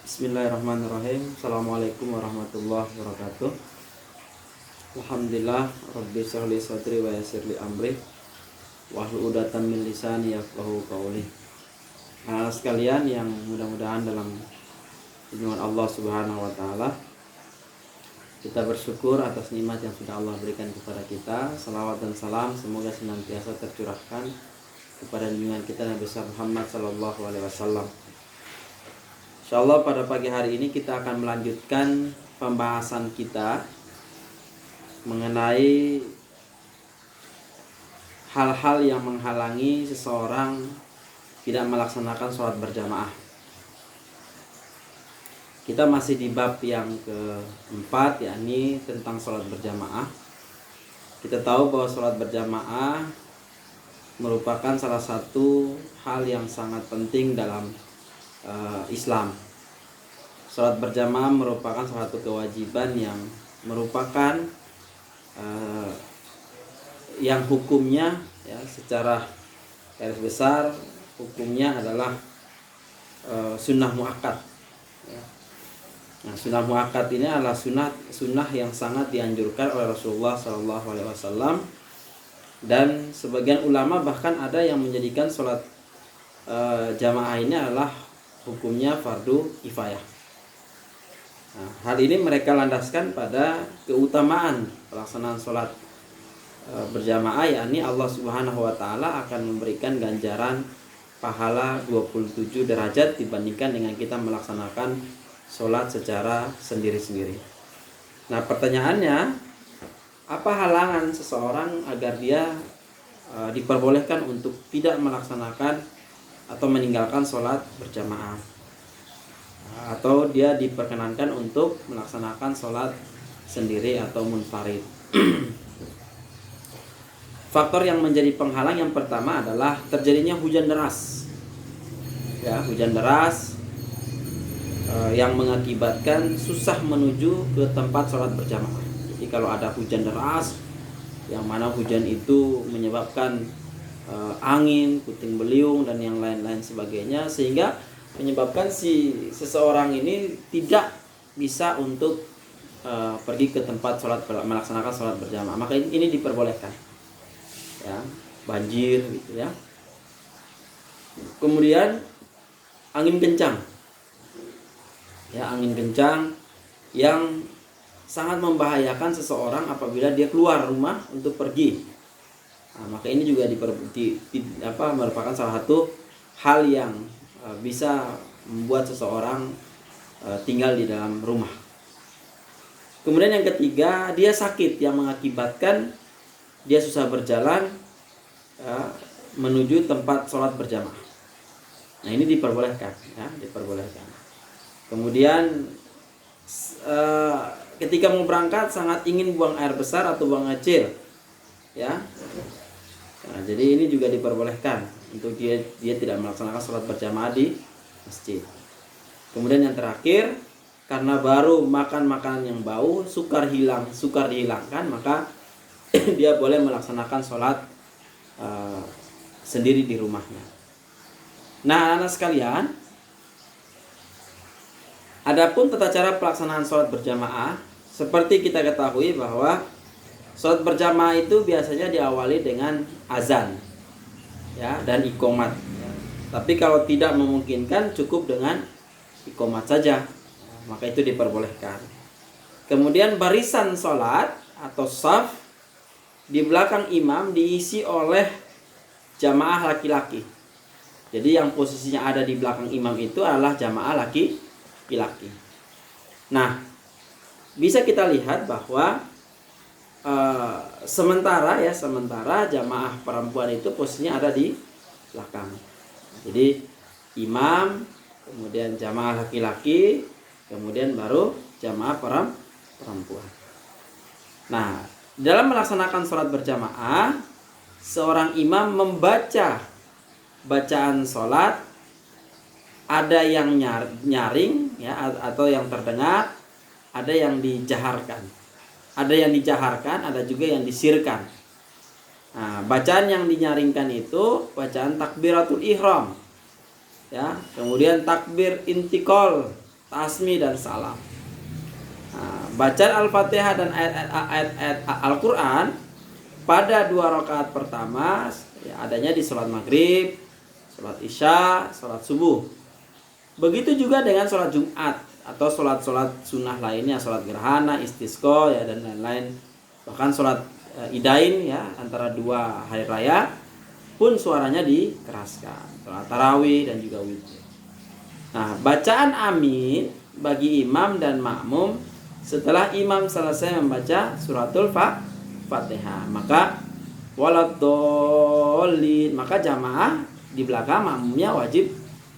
Bismillahirrahmanirrahim. Assalamualaikum warahmatullahi wabarakatuh. Alhamdulillah Rabbi shrah li sadri wa yassir li amri wahlul 'uqdatam min lisani yafqahu qawli. Anak sekalian yang mudah-mudahan dalam lindungan Allah Subhanahu wa taala, kita bersyukur atas nikmat yang sudah Allah berikan kepada kita. Salawat dan salam semoga senantiasa tercurahkan kepada junjungan kita Nabi Muhammad sallallahu alaihi wasallam. Insyaallah pada pagi hari ini kita akan melanjutkan pembahasan kita mengenai hal-hal yang menghalangi seseorang tidak melaksanakan sholat berjamaah. Kita masih di bab yang keempat, yakni tentang sholat berjamaah. Kita tahu bahwa sholat berjamaah merupakan salah satu hal yang sangat penting dalam Islam. Salat berjamaah merupakan salah satu kewajiban yang merupakan yang hukumnya ya secara garis besar hukumnya adalah sunnah muakkad. Ya. Nah, sunnah muakkad ini adalah sunnah yang sangat dianjurkan oleh Rasulullah SAW, dan sebagian ulama bahkan ada yang menjadikan salat jamaah ini adalah hukumnya fardu kifayah. Nah, hal ini mereka landaskan pada keutamaan pelaksanaan sholat berjamaah, yakni Allah Subhanahu wa taala akan memberikan ganjaran pahala 27 derajat dibandingkan dengan kita melaksanakan sholat secara sendiri-sendiri. Nah, pertanyaannya, apa halangan seseorang agar dia diperbolehkan untuk tidak melaksanakan atau meninggalkan sholat berjamaah, atau dia diperkenankan untuk melaksanakan sholat sendiri atau munfarid? Faktor yang menjadi penghalang yang pertama adalah terjadinya hujan deras. Ya, hujan deras yang mengakibatkan susah menuju ke tempat sholat berjamaah. Jadi kalau ada hujan deras, yang mana hujan itu menyebabkan angin, puting beliung dan yang lain-lain sebagainya, sehingga menyebabkan si seseorang ini tidak bisa untuk pergi ke tempat sholat, melaksanakan sholat berjamaah, maka ini diperbolehkan. Ya, banjir gitu ya. Kemudian angin kencang. Ya, angin kencang yang sangat membahayakan seseorang apabila dia keluar rumah untuk pergi. Nah, maka ini juga merupakan salah satu hal yang bisa membuat seseorang tinggal di dalam rumah. Kemudian yang ketiga, dia sakit yang mengakibatkan dia susah berjalan menuju tempat sholat berjamaah. Nah, ini diperbolehkan, ya, diperbolehkan. Kemudian ketika mau berangkat sangat ingin buang air besar atau buang air kecil, ya. Nah, jadi ini juga diperbolehkan untuk dia tidak melaksanakan sholat berjamaah di masjid. Kemudian yang terakhir, karena baru makan makanan yang bau, sukar dihilangkan, maka dia boleh melaksanakan sholat sendiri di rumahnya. Nah, anak sekalian, adapun tata cara pelaksanaan sholat berjamaah, seperti kita ketahui bahwa sholat berjamaah itu biasanya diawali dengan azan, ya, dan iqomat. Ya. Tapi kalau tidak memungkinkan, cukup dengan iqomat saja, maka itu diperbolehkan. Kemudian barisan sholat atau shaf di belakang imam diisi oleh jamaah laki-laki. Jadi yang posisinya ada di belakang imam itu adalah jamaah laki-laki. Nah, bisa kita lihat bahwa sementara jamaah perempuan itu posisinya ada di belakang. Jadi imam, kemudian jamaah laki-laki, kemudian baru jamaah perempuan. Nah, dalam melaksanakan sholat berjamaah, seorang imam membaca bacaan sholat, ada yang nyaring, ya, atau yang terdengar, ada yang dijaharkan. Ada yang dijaharkan, ada juga yang disirkan. Nah, bacaan yang dinyaringkan itu bacaan takbiratul ihram. Ya, kemudian takbir intikal tasmi dan salam. Nah, bacaan Al-Fatihah dan ayat-ayat Al-Quran pada 2 rakaat pertama ya, adanya di sholat maghrib, sholat isya, sholat subuh. Begitu juga dengan sholat Jumat atau sholat-sholat sunnah lainnya, sholat gerhana, istisqa ya, dan lain-lain. Bahkan sholat idain ya, antara 2 hari raya pun suaranya dikeraskan. Sholat tarawih dan juga witir. Nah, bacaan amin bagi imam dan makmum setelah imam selesai membaca suratul Fatihah, maka waladhdallin, maka jamaah di belakang makmumnya wajib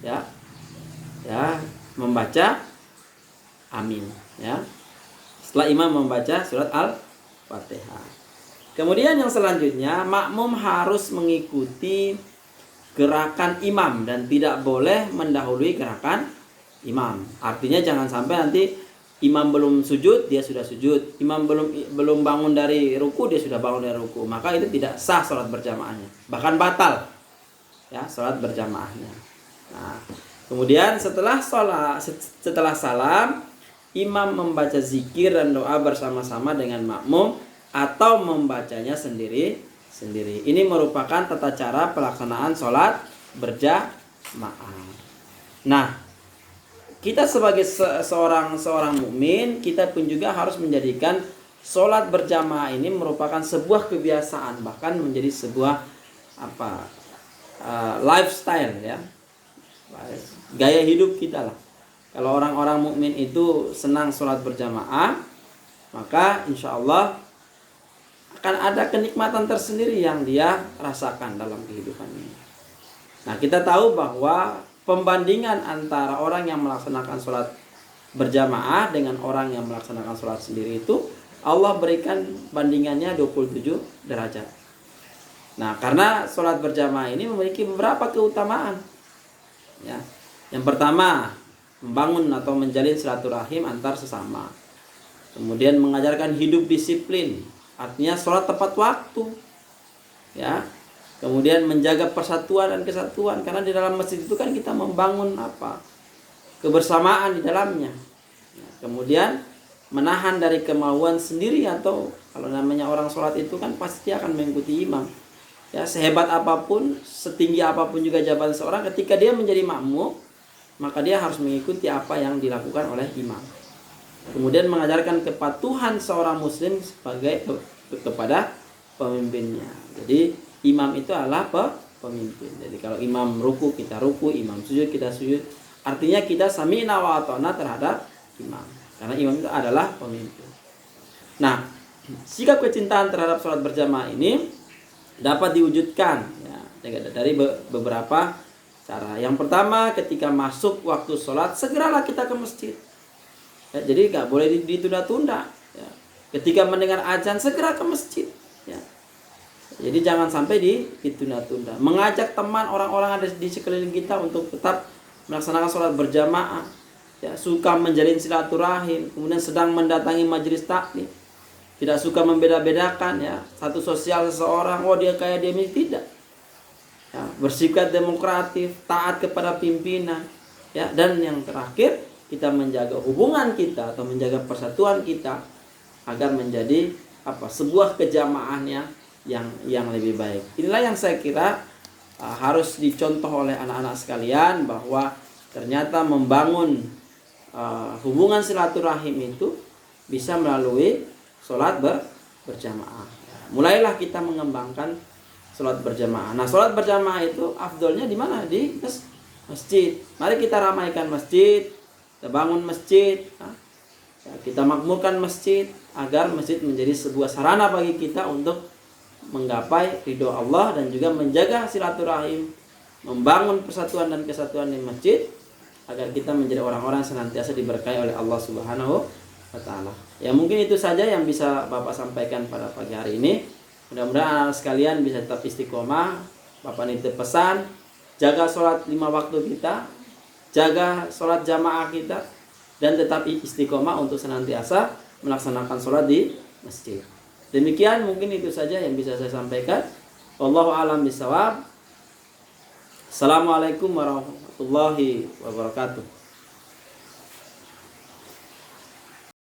ya membaca amin ya setelah imam membaca surat Al-Fatihah. Kemudian yang selanjutnya, makmum harus mengikuti gerakan imam dan tidak boleh mendahului gerakan imam. Artinya jangan sampai nanti imam belum sujud dia sudah sujud, imam belum bangun dari ruku dia sudah bangun dari ruku, maka itu tidak sah sholat berjamaahnya, bahkan batal ya sholat berjamaahnya. Nah, kemudian setelah salam, imam membaca zikir dan doa bersama-sama dengan makmum atau membacanya sendiri. Ini merupakan tata cara pelaksanaan sholat berjamaah. Nah, kita sebagai seorang mukmin, kita pun juga harus menjadikan sholat berjamaah ini merupakan sebuah kebiasaan, bahkan menjadi sebuah lifestyle ya, gaya hidup kita lah. Kalau orang-orang mukmin itu senang sholat berjamaah, maka insya Allah akan ada kenikmatan tersendiri yang dia rasakan dalam kehidupannya. Nah, kita tahu bahwa pembandingan antara orang yang melaksanakan sholat berjamaah dengan orang yang melaksanakan sholat sendiri itu Allah berikan bandingannya 27 derajat. Nah, karena sholat berjamaah ini memiliki beberapa keutamaan ya. Yang pertama, membangun atau menjalin silaturahim antar sesama. Kemudian mengajarkan hidup disiplin, artinya sholat tepat waktu ya. Kemudian menjaga persatuan dan kesatuan, karena di dalam masjid itu kan kita membangun kebersamaan di dalamnya. Kemudian menahan dari kemauan sendiri, atau kalau namanya orang sholat itu kan pasti akan mengikuti imam. Ya, sehebat apapun, setinggi apapun juga jabatan seorang, ketika dia menjadi makmum, maka dia harus mengikuti apa yang dilakukan oleh imam. Kemudian mengajarkan kepatuhan seorang muslim kepada pemimpinnya. Jadi imam itu adalah pemimpin. Jadi kalau imam ruku, kita ruku, imam sujud, kita sujud. Artinya kita sami'na wa ata'na terhadap imam, karena imam itu adalah pemimpin. Nah, sikap kecintaan terhadap sholat berjamaah ini dapat diwujudkan ya, dari beberapa cara. Yang pertama, ketika masuk waktu sholat, segeralah kita ke masjid ya, jadi gak boleh ditunda-tunda ya. Ketika mendengar azan, segera ke masjid ya. Jadi jangan sampai ditunda-tunda. Mengajak teman, orang-orang ada di sekeliling kita untuk tetap melaksanakan sholat berjamaah ya, suka menjalin silaturahim, kemudian sedang mendatangi majelis taklim, tidak suka membeda-bedakan ya, satu sosial seseorang, dia kayak dia ini, tidak ya, bersikap demokratif, taat kepada pimpinan ya. Dan yang terakhir, kita menjaga hubungan kita atau menjaga persatuan kita agar menjadi sebuah kejamaahnya yang lebih baik. Inilah yang saya kira harus dicontoh oleh anak-anak sekalian, bahwa ternyata membangun hubungan silaturahim itu bisa melalui sholat berjamaah. Mulailah kita mengembangkan sholat berjamaah. Nah, sholat berjamaah itu afdolnya di mana? Di masjid. Mari kita ramaikan masjid, kita bangun masjid, kita makmurkan masjid agar masjid menjadi sebuah sarana bagi kita untuk menggapai ridho Allah dan juga menjaga silaturahim, membangun persatuan dan kesatuan di masjid agar kita menjadi orang-orang senantiasa diberkahi oleh Allah Subhanahu wa taala. Ya, mungkin itu saja yang bisa Bapak sampaikan pada pagi hari ini. Mudah-mudahan anak sekalian bisa tetap istiqomah. Bapak nitip pesan, jaga sholat 5 waktu kita, jaga sholat jamaah kita, dan tetap istiqomah untuk senantiasa melaksanakan sholat di masjid. Demikian mungkin itu saja yang bisa saya sampaikan. Wallahu a'lam bishawab. Assalamualaikum warahmatullahi wabarakatuh.